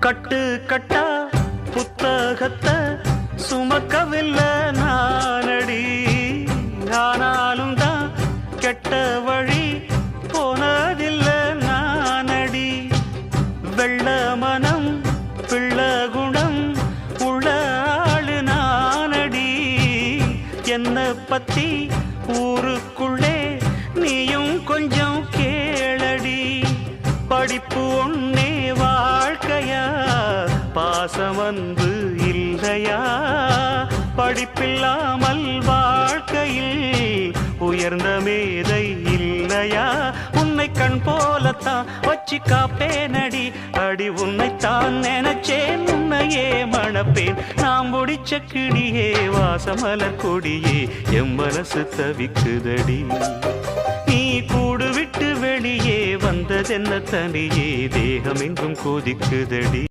கட்டு கட்டா புத்தகத்தை சுமக்கவில்லை நானடி, ஆனாலும் தான் கெட்ட வழி போனதில்லை நானடி. வெள்ள மனம் பிள்ள குணம் உள்ள ஆளு நானடி. என்ன பத்தி ஊருக்குள்ளே நீயும் கொஞ்சம் கேளடி. படிப்பு ஒன்னே வாழ்க்கையா, பாசம் அன்பு இல்லையா? படிப்பில்லாமல் வாழ்க்கையில் உயர்ந்த மேதை இல்லையா? உன்னை கண் போலத்தான் வச்சு காப்பேனடி. அடி உன்னைத்தான் நினைச்சேன், உன்னையே மணப்பேன். நாம் முடிச்ச கிளியே வாசமலர் கொடியே, எம் மனசு தவிக்குதடி. நீ கூடு விட்டு வெளியே வந்ததென்ன தனியே, தேகம் எங்கும் கொதிக்குதடி.